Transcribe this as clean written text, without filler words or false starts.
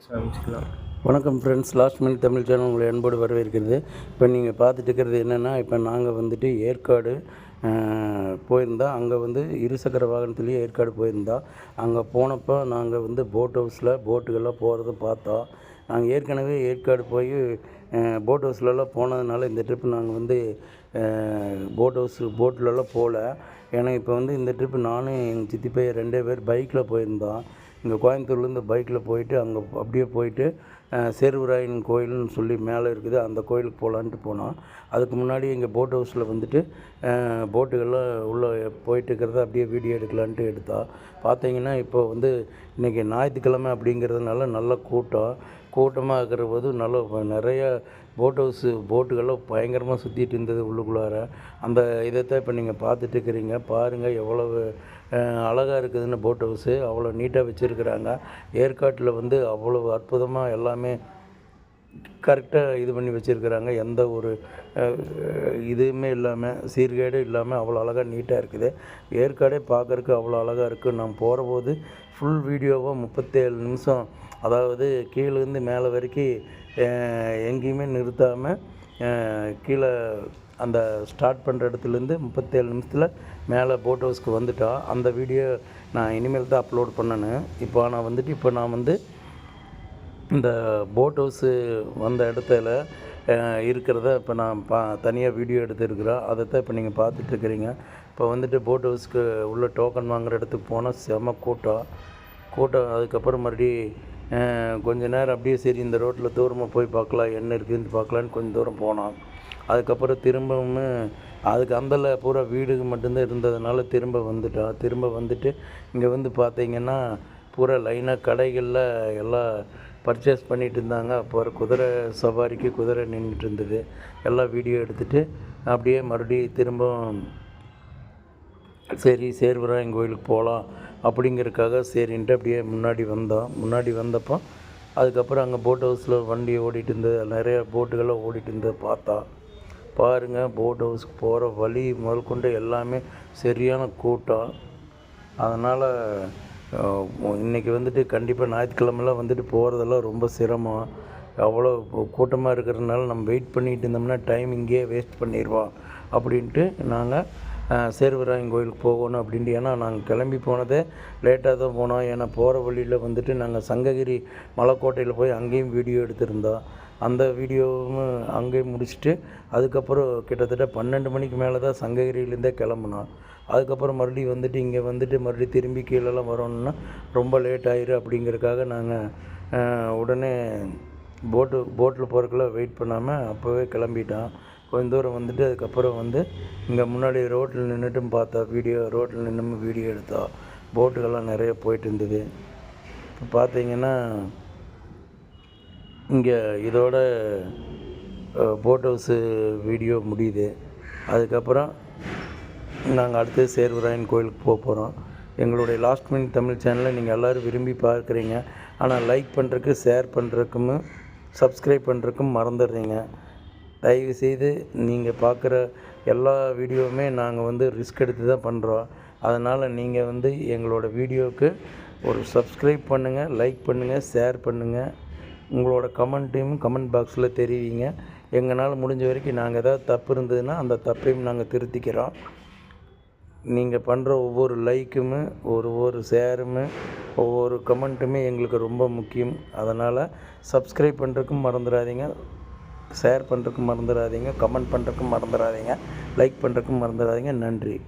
ஆரம்பிச்சுக்கலாம். வணக்கம் friends, last minute Tamil channel உங்களை அன்போடு வரவேற்கிறது. இப்போ நீங்கள் பார்த்துட்டு இருக்கிறது என்னென்னா, இப்போ நாங்கள் வந்துட்டு ஏற்காடு போயிருந்தோம். அங்கே வந்து இருசக்கர வாகனத்துலேயே ஏற்காடு போயிருந்தோம். அங்கே போனப்போ நாங்கள் வந்து போட் ஹவுஸில் போட்டுகள்லாம் போகிறத பார்த்தோம். நாங்கள் ஏற்கனவே ஏற்காடு போய் போட் ஹவுஸ்லலாம் போனதுனால இந்த ட்ரிப்பு நாங்கள் வந்து போட்லலாம் போகல. ஏன்னா இப்போ வந்து இந்த ட்ரிப்பு நானும் எங்கள் சித்தி பையன் 2 பேர் பைக்கில் போயிருந்தோம். இங்கே கோயம்புத்தூர்லேருந்து பைக்கில் போயிட்டு அங்கே அப்படியே போயிட்டு சேர்வராயன் கோயில்னு சொல்லி மேலே இருக்குது, அந்த கோயிலுக்கு போகலான்ட்டு போனோம். அதுக்கு முன்னாடி எங்கள் போட் ஹவுஸில் வந்துட்டு போட்டுகள்லாம் உள்ளே போயிட்டு இருக்கிறத அப்படியே வீடியோ எடுக்கலான்ட்டு எடுத்தோம். பார்த்தீங்கன்னா இப்போ வந்து இன்றைக்கி ஞாயிற்றுக்கிழமை அப்படிங்கிறதுனால நல்ல கூட்டமாக இருக்கிற போது நிறைய போட்டுகள்லாம் பயங்கரமாக சுற்றிட்டு இருந்தது உள்ளுக்குள்ளார. அந்த இதைத்தான் இப்போ நீங்கள் பார்த்துட்டு இருக்கிறீங்க. பாருங்கள் எவ்வளவு அழகாக இருக்குதுன்னு. போட் ஹவுஸு அவ்வளோ நீட்டாக வச்சுருக்குறாங்க. ஏற்காட்டில் வந்து அவ்வளோ அற்புதமாக எல்லாமே கரெக்டாக இது பண்ணி வச்சுருக்குறாங்க. எந்த ஒரு இதுவுமே இல்லாமல், சீர்கேடும் இல்லாமல் அவ்வளோ அழகாக நீட்டாக இருக்குது. ஏற்காடே பார்க்குறக்கு அவ்வளோ அழகாக இருக்குது. நான் போகிறபோது ஃபுல் வீடியோவாக 37 நிமிஷம், அதாவது கீழேருந்து மேலே வரைக்கும் எங்கேயுமே நிறுத்தாமல் கீழே அந்த ஸ்டார்ட் பண்ணுற இடத்துலேருந்து 37 நிமிஷத்தில் மேலே போட் ஹவுஸ்க்கு வந்துட்டோம். அந்த வீடியோ நான் இனிமேல் தான் அப்லோட் பண்ணணும். இப்போ நான் வந்து இந்த போட் ஹவுஸு வந்த இடத்துல இருக்கிறத இப்போ நான் தனியாக வீடியோ எடுத்துருக்குறேன். அதைத்தான் இப்போ நீங்கள் பார்த்துட்ருக்குறீங்க. இப்போ வந்துட்டு போட் ஹவுஸ்க்கு உள்ள டோக்கன் வாங்குகிற இடத்துக்கு போனால் செம கூட்டம். அதுக்கப்புறம் மறுபடி கொஞ்ச நேரம் அப்படியே சரி இந்த ரோட்டில் தூரமாக போய் பார்க்கலாம், என்ன இருக்குதுன்னு பார்க்கலான்னு கொஞ்சம் தூரம் போனோம். அதுக்கப்புறம் திரும்பவும் அதுக்கு அந்தல பூரா வீடு மட்டும்தான் இருந்ததுனால திரும்ப வந்துட்டு இங்கே வந்து பார்த்தீங்கன்னா பூரா லைனாக கடைகளில் எல்லாம் பர்ச்சேஸ் பண்ணிகிட்டு இருந்தாங்க. அப்போ ஒரு குதிரை சவாரிக்கு குதிரை நின்றுட்டு இருந்தது. எல்லாம் வீடியோ எடுத்துகிட்டு அப்படியே மறுபடியும் திரும்பவும் சரி சேர்வராயன் கோயிலுக்கு போகலாம் அப்படிங்கிறதுக்காக சரின்ட்டு அப்படியே முன்னாடி வந்தப்போ அதுக்கப்புறம் அங்கே போட் ஹவுஸில் வண்டி ஓடிட்டு இருந்தது, நிறையா போட்டுகள்லாம் ஓடிட்டு இருந்தது பாருங்கள். போட் ஹவுஸ்க்கு போகிற வழி முதல் கொண்டு எல்லாமே சரியான கூட்டம். அதனால் இன்றைக்கி வந்துட்டு கண்டிப்பாக ஞாயிற்றுக்கிழமெல்லாம் வந்துட்டு போகிறதெல்லாம் ரொம்ப சிரமம். அவ்வளோ கூட்டமாக இருக்கிறதுனால நம்ம வெயிட் பண்ணிகிட்டு இருந்தோம்னா டைம் இங்கேயே வேஸ்ட் பண்ணிடுவோம் அப்படின்ட்டு நாங்கள் சேர்வராயன் கோயிலுக்கு போகணும் அப்படின்ட்டு. ஏன்னா நாங்கள் கிளம்பி போனதே லேட்டாக தான் போனோம். ஏன்னா போகிற வழியில் வந்துட்டு நாங்கள் சங்ககிரி மலைக்கோட்டையில் போய் அங்கேயும் வீடியோ எடுத்திருந்தோம். அந்த வீடியோவும் அங்கேயும் முடிச்சுட்டு அதுக்கப்புறம் கிட்டத்தட்ட 12 மணிக்கு மேலே தான் சங்ககிரியிலேருந்தே கிளம்புனோம். அதுக்கப்புறம் மறுபடியும் வந்துட்டு இங்கே வந்துட்டு மறுபடியும் திரும்பி கீழெல்லாம் வரணுன்னா ரொம்ப லேட் ஆயிரும் அப்படிங்கிறதுக்காக நாங்கள் உடனே போட்டில் போகிறதுக்குலாம் வெயிட் பண்ணாமல் அப்போவே கிளம்பிட்டோம். கொஞ்சம் தூரம் வந்துட்டு அதுக்கப்புறம் வந்து இங்கே முன்னாடி ரோட்டில் நின்றுட்டும் ரோட்டில் நின்று வீடியோ எடுத்தோம். போட்டுகள்லாம் நிறைய போயிட்டு இருந்தது. இப்போ பார்த்தீங்கன்னா இங்கே இதோட போட் ஹவுஸு வீடியோ முடியுது. அதுக்கப்புறம் நாங்கள் அடுத்து சேர்வராயன் கோயிலுக்கு போகிறோம். எங்களுடைய லாஸ்ட் மினிட் தமிழ் சேனலை நீங்கள் எல்லோரும் விரும்பி பார்க்குறீங்க. ஆனால் லைக் பண்ணுறதுக்கு, ஷேர் பண்ணுறதுக்கும், சப்ஸ்கிரைப் பண்ணுறதுக்கும் மறந்துடுறீங்க. தயவுசெய்து நீங்கள் பார்க்குற எல்லா வீடியோவுமே நாங்கள் வந்து ரிஸ்க் எடுத்து தான் பண்ணுறோம். அதனால் நீங்கள் வந்து எங்களோட வீடியோவுக்கு ஒரு சப்ஸ்கிரைப் பண்ணுங்கள், லைக் பண்ணுங்கள், ஷேர் பண்ணுங்கள். உங்களோட கமெண்ட்டையும் கமெண்ட் பாக்ஸில் தெரிவிங்க. எங்களால் முடிஞ்ச வரைக்கும் நாங்கள் ஏதாவது தப்பு இருந்ததுன்னா அந்த தப்பையும் நாங்கள் திருத்திக்கிறோம். நீங்கள் பண்ணுற ஒவ்வொரு லைக்குமே, ஒவ்வொரு ஷேருமே, ஒவ்வொரு கமெண்ட்டுமே எங்களுக்கு ரொம்ப முக்கியம். அதனால் சப்ஸ்கிரைப் பண்ணுறதுக்கும் மறந்துடாதீங்க, ஷேர் பண்ணுறதுக்கும் மறந்துடாதீங்க, கமெண்ட் பண்ணுறதுக்கும் மறந்துடாதீங்க, லைக் பண்ணுறதுக்கும் மறந்துடாதீங்க. நன்றி.